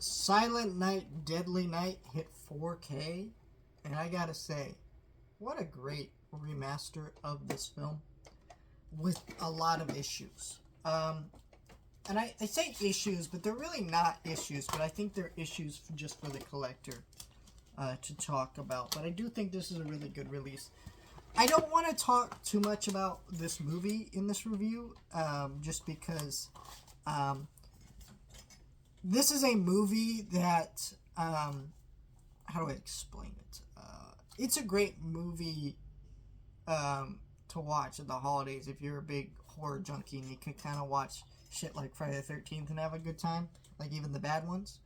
Silent Night, Deadly Night hit 4K, and I gotta say, what a great remaster of this film with a lot of issues. And I say issues, but they're really not issues, but I think they're issues just for the collector to talk about. But I do think this is a really good release. I don't want to talk too much about this movie in this review, just because this is a movie that, how do I explain it? It's a great movie to watch at the holidays if you're a big horror junkie and you can kind of watch shit like Friday the 13th and have a good time, like even the bad ones.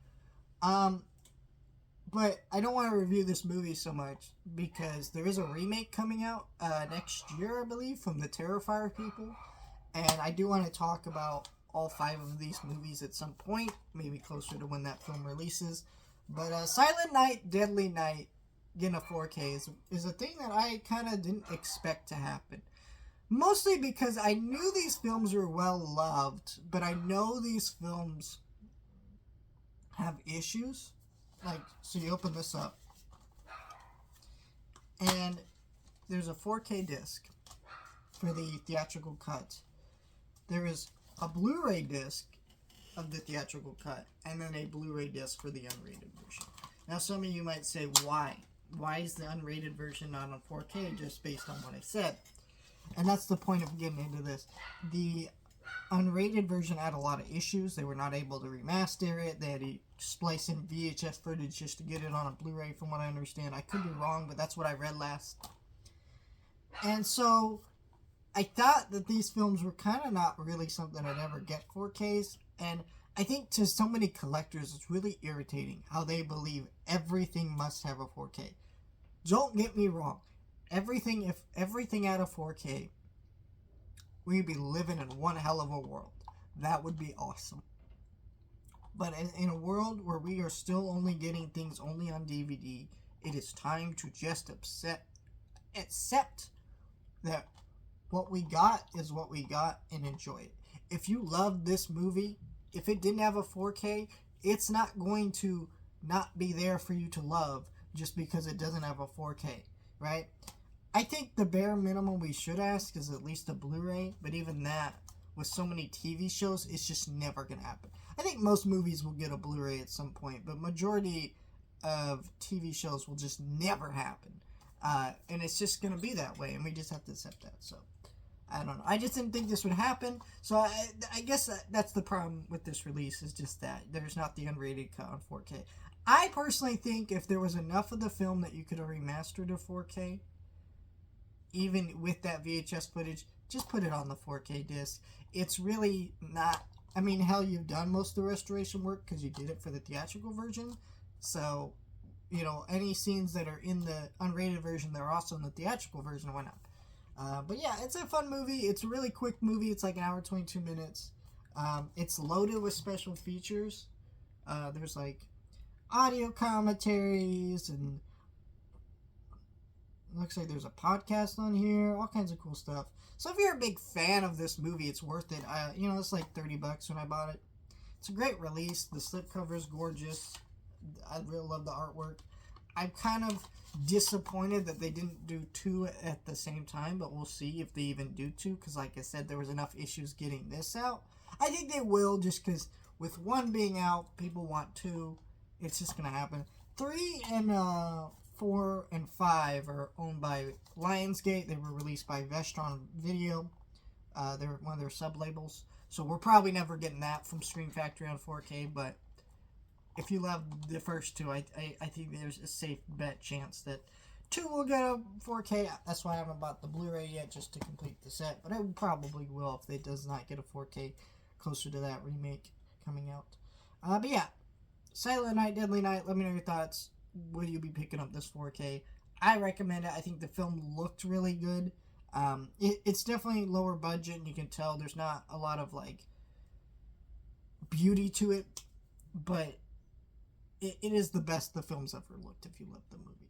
But I don't want to review this movie so much because there is a remake coming out next year, I believe, from the Terrifier people. And I do want to talk about all 5 of these movies at some point, maybe closer to when that film releases. But Silent Night, Deadly Night getting a 4K is a thing that I kind of didn't expect to happen. Mostly because I knew these films were well loved, but I know these films have issues. Like, so you open this up, and there's a 4K disc for the theatrical cut. There is a Blu-ray disc of the theatrical cut, and then a Blu-ray disc for the unrated version. Now, some of you might say, why? Why is the unrated version not on 4K, just based on what I said? And that's the point of getting into this. The unrated version had a lot of issues. They were not able to remaster it. They had to splice in VHS footage just to get it on a Blu-ray, from what I understand. I could be wrong, but that's what I read last. And so I thought that these films were kind of not really something I'd ever get 4Ks. And I think to so many collectors, it's really irritating how they believe everything must have a 4K. Don't get me wrong. If everything had a 4K, we'd be living in one hell of a world. That would be awesome. But in a world where we are still only getting things only on DVD, it is time to just accept that what we got is what we got and enjoy it. If you loved this movie, if it didn't have a 4K, it's not going to not be there for you to love just because it doesn't have a 4K, right? I think the bare minimum we should ask is at least a Blu-ray, but even that, with so many TV shows, it's just never going to happen. I think most movies will get a Blu-ray at some point, but majority of TV shows will just never happen. And it's just going to be that way, and we just have to accept that. So, I don't know. I just didn't think this would happen, so I guess that's the problem with this release, is just that there's not the unrated cut on 4K. I personally think if there was enough of the film that you could have remastered to 4K, even with that VHS footage, just put it on the 4K disc. It's really not... I mean, hell, you've done most of the restoration work because you did it for the theatrical version. So, you know, any scenes that are in the unrated version, they're also in the theatrical version, why not? But yeah, it's a fun movie. It's a really quick movie. It's like an hour, 22 minutes. It's loaded with special features. There's like audio commentaries, and looks like there's a podcast on here, all kinds of cool stuff. So if you're a big fan of this movie, it's worth it. You know, it's like $30 when I bought it. It's a great release. The slipcover is gorgeous. I really love the artwork. I'm kind of disappointed that they didn't do 2 at the same time, but we'll see if they even do 2, because like I said, there was enough issues getting this out. I think they will, just because with 1 being out, people want 2. It's just going to happen. 3 and 4 and 5 are owned by Lionsgate. They were released by Vestron Video. They're one of their sub-labels. So we're probably never getting that from Screen Factory on 4K, but if you love the first 2, I think there's a safe bet chance that 2 will get a 4K. That's why I haven't bought the Blu-ray yet, just to complete the set. But I probably will if it does not get a 4K closer to that remake coming out. But yeah, Silent Night, Deadly Night, let me know your thoughts. Will you be picking up this 4K? I recommend it. I think the film looked really good. It's definitely lower budget, and you can tell there's not a lot of like beauty to it, but it is the best the film's ever looked if you love the movie.